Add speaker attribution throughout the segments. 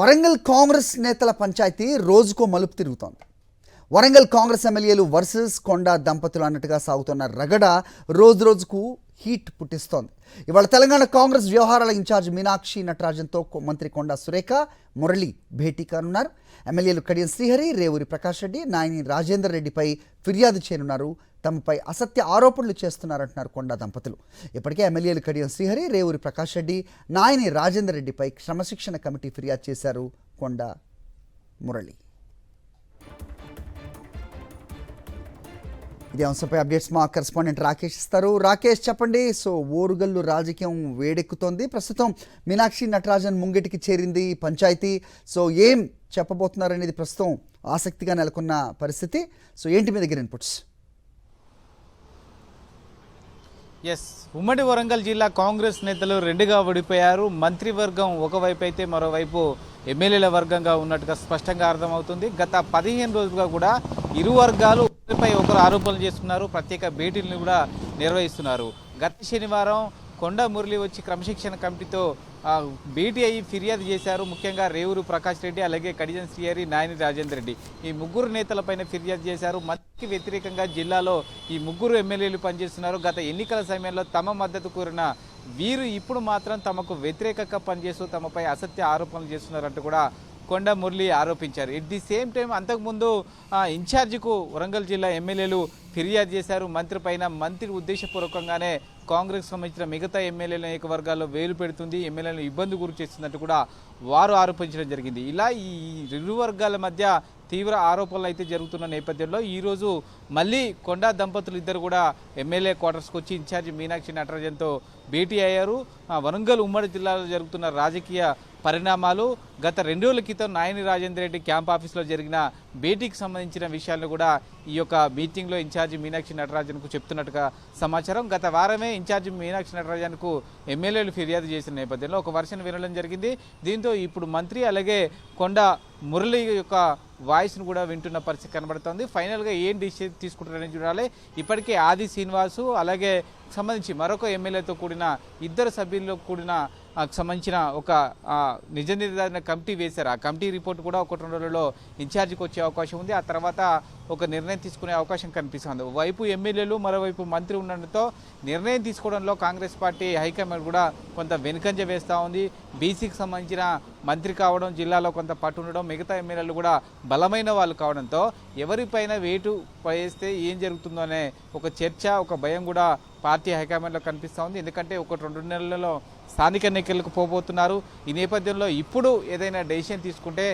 Speaker 1: వరంగల్ కాంగ్రెస్ నేతల పంచాయతీ రోజుకో మలుపు తిరుగుతోంది. వరంగల్ కాంగ్రెస్ ఎమ్మెల్యేలు వర్సెస్ కొండా దంపతులు అన్నట్టుగా సాగుతున్న రగడ రోజుకు హీట్ పుట్టిస్తోంది. ఇవాళ తెలంగాణ కాంగ్రెస్ వ్యవహారాల ఇన్ఛార్జ్ మీనాక్షి నటరాజన్తో మంత్రి కొండా సురేఖ, మురళి భేటీ కానున్నారు. ఎమ్మెల్యేలు కడియం శ్రీహరి, రేవూరి ప్రకాష్ రెడ్డి, నాయని రాజేందర్ రెడ్డిపై ఫిర్యాదు చేయనున్నారు. తమపై అసత్య ఆరోపణలు చేస్తున్నారంటున్నారు కొండా దంపతులు. ఇప్పటికే ఎమ్మెల్యేలు కడియం శ్రీహరి, రేవూరి ప్రకాష్ రెడ్డి, నాయని రాజేందర్ రెడ్డిపై క్రమశిక్షణ కమిటీ ఫిర్యాదు చేశారు కొండా, మురళి. ఇదే అంశంపై అప్డేట్స్ మా కరెస్పాండెంట్ రాకేష్ ఇస్తారు. రాకేష్, చెప్పండి. సో ఓరుగల్లు రాజకీయం వేడెక్కుతోంది. ప్రస్తుతం మీనాక్షి నటరాజన్ ముంగిటికి చేరింది పంచాయతీ. సో ఏం చెప్పబోతున్నారనేది ప్రస్తుతం ఆసక్తిగా నెలకొన్న పరిస్థితి. సో ఏంటి మీ దగ్గర ఇన్పుట్స్?
Speaker 2: ఉమ్మడి వరంగల్ జిల్లా కాంగ్రెస్ నేతలు రెండుగా విడిపోయారు. మంత్రివర్గం ఒకవైపు అయితే మరోవైపు ఎమ్మెల్యేల వర్గంగా ఉన్నట్టుగా స్పష్టంగా అర్థమవుతుంది. గత 15 రోజులుగా కూడా ఇరు వర్గాలు ఒకరిపై ఒకరు ఆరోపణలు చేస్తున్నారు. ప్రత్యేక భేటీలను కూడా నిర్వహిస్తున్నారు. గత శనివారం కొండా మురళి వచ్చి క్రమశిక్షణ కమిటీతో భేటీ అయ్యి ఫిర్యాదు చేశారు. ముఖ్యంగా రేవూరు ప్రకాష్ రెడ్డి, అలాగే కడియం శ్రీహరి, నాయని రాజేందర్ రెడ్డి ఈ ముగ్గురు నేతలపైన ఫిర్యాదు చేశారు. మంత్రికి వ్యతిరేకంగా జిల్లాలో ఈ ముగ్గురు ఎమ్మెల్యేలు పనిచేస్తున్నారు. గత ఎన్నికల సమయంలో తమ మద్దతు కోరిన వీరు ఇప్పుడు మాత్రం తమకు వ్యతిరేకంగా పనిచేస్తూ తమపై అసత్య ఆరోపణలు చేస్తున్నారంటూ కూడా కొండా మురళి ఆరోపించారు. ఎట్ ది సేమ్ టైం అంతకుముందు ఇన్ఛార్జికు వరంగల్ జిల్లా ఎమ్మెల్యేలు ఫిర్యాదు చేశారు మంత్రి పైన. మంత్రి ఉద్దేశపూర్వకంగానే కాంగ్రెస్ సంబంధించిన మిగతా ఎమ్మెల్యేల వర్గాల్లో వేలు పెడుతుంది, ఎమ్మెల్యేలను ఇబ్బంది గురి చేస్తున్నట్టు కూడా వారు ఆరోపించడం జరిగింది. ఇలా ఈ ఇరు వర్గాల మధ్య తీవ్ర ఆరోపణలు అయితే జరుగుతున్న నేపథ్యంలో ఈరోజు మళ్ళీ కొండా దంపతులు ఇద్దరు కూడా ఎమ్మెల్యే క్వార్టర్స్కి వచ్చి ఇన్ఛార్జి మీనాక్షి నటరాజన్తో భేటీ అయ్యారు. వరంగల్ ఉమ్మడి జిల్లాలో జరుగుతున్న రాజకీయ పరిణామాలు, గత 2 రోజుల క్రితం నాయని రాజేందర్ రెడ్డి క్యాంప్ ఆఫీస్లో జరిగిన భేటీకి సంబంధించిన విషయాలను కూడా ఈ యొక్క మీటింగ్లో ఇన్ఛార్జి మీనాక్షి నటరాజన్కు చెప్తున్నట్టుగా సమాచారం. గత వారమే ఇన్ఛార్జి మీనాక్షి నటరాజన్కు ఎమ్మెల్యేలు ఫిర్యాదు చేసిన నేపథ్యంలో ఒక వర్షన్ వినడం జరిగింది. దీంతో ఇప్పుడు మంత్రి అలాగే కొండా మురళి యొక్క వాయిస్ను కూడా వింటున్న పరిస్థితి కనబడుతోంది. ఫైనల్గా ఏం డిసిషన్ తీసుకుంటారని చూడాలి. ఇప్పటికే ఆది శ్రీనివాసు అలాగే సంబంధించి మరొక ఎమ్మెల్యేతో కూడిన 2 సభ్యుల్లో కూడిన సంబంధించిన ఒక నిజ నిర్ధారణ కమిటీ వేశారు. ఆ కమిటీ రిపోర్ట్ కూడా 1-2 రోజుల్లో ఇన్ఛార్జికి వచ్చే అవకాశం ఉంది. ఆ తర్వాత ఒక నిర్ణయం తీసుకునే అవకాశం కనిపిస్తుంది. వైపు ఎమ్మెల్యేలు, మరోవైపు మంత్రి ఉండడంతో నిర్ణయం తీసుకోవడంలో కాంగ్రెస్ పార్టీ హైకమాండ్ కూడా కొంత వెనుకంజ వేస్తూ ఉంది. బీసీకి సంబంధించిన మంత్రి కావడం, జిల్లాలో కొంత పట్టు ఉండడం, మిగతా ఎమ్మెల్యేలు కూడా బలమైన వాళ్ళు కావడంతో ఎవరిపైన వేటు వేస్తే ఏం జరుగుతుందో అనే ఒక చర్చ, ఒక భయం కూడా పార్టీ హైకమాండ్లో కనిపిస్తూ ఉంది. ఎందుకంటే 1-2 నెలలలో స్థానిక ఎన్నికలకు పోబోతున్నారు. ఈ నేపథ్యంలో ఇప్పుడు ఏదైనా డెసిషన్ తీసుకుంటే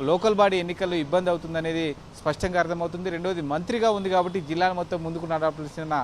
Speaker 2: లోకల్ బాడీ ఎన్నికల్లో ఇబ్బంది అవుతుందనేది స్పష్టంగా అర్థమవుతుంది. రెండోది మంత్రిగా ఉంది కాబట్టి జిల్లాను మొత్తం ముందుకు నడపాల్సిన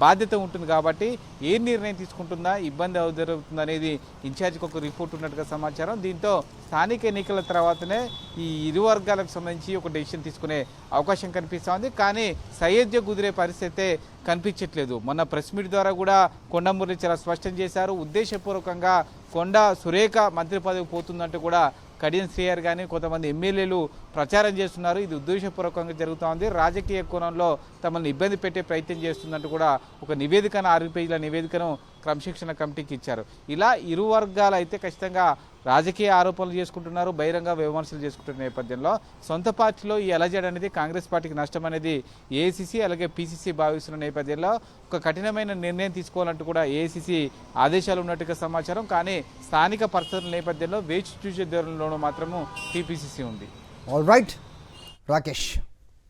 Speaker 2: బాధ్యత ఉంటుంది కాబట్టి ఏ నిర్ణయం తీసుకుంటుందా, ఇబ్బంది జరుగుతుంది అనేది ఇన్ఛార్జికి ఒక రిపోర్ట్ ఉన్నట్టుగా సమాచారం. దీంతో స్థానిక ఎన్నికల తర్వాతనే ఈ ఇరు వర్గాలకు సంబంధించి ఒక డెసిషన్ తీసుకునే అవకాశం కనిపిస్తూ ఉంది. కానీ సయోధ్య కుదిరే పరిస్థితే కనిపించట్లేదు. మొన్న ప్రెస్ మీట్ ద్వారా కూడా కొండా మురళి చాలా స్పష్టం చేశారు. ఉద్దేశపూర్వకంగా కొండా సురేఖ మంత్రి పదవి పోతుందంటూ కూడా కడియం శ్రీహరి కానీ కొంతమంది ఎమ్మెల్యేలు ప్రచారం చేస్తున్నారు. ఇది ఉద్దేశపూర్వకంగా జరుగుతూ ఉంది. రాజకీయ కోణంలో తమల్ని ఇబ్బంది పెట్టే ప్రయత్నం చేస్తుందంటూ కూడా ఒక నివేదికను 6 పేజీల నివేదికను క్రమశిక్షణ కమిటీకి ఇచ్చారు. ఇలా ఇరు వర్గాలు అయితే ఖచ్చితంగా రాజకీయ ఆరోపణలు చేసుకుంటున్నారు, బహిరంగ విమర్శలు చేసుకుంటున్న నేపథ్యంలో సొంత పార్టీలో ఈ అలజడి అనేది కాంగ్రెస్ పార్టీకి నష్టం అనేది ఏఐసీసీ అలాగే పీసీసీ భావిస్తున్న నేపథ్యంలో ఒక కఠినమైన నిర్ణయం తీసుకోవాలంటూ కూడా ఏఐసీసీ ఆదేశాలు ఉన్నట్టుగా సమాచారం. కానీ స్థానిక పరిస్థితుల నేపథ్యంలో వేచి చూసే ధోరణిలోనూ మాత్రము టీపీసీసీ ఉంది.
Speaker 1: All right Rakesh.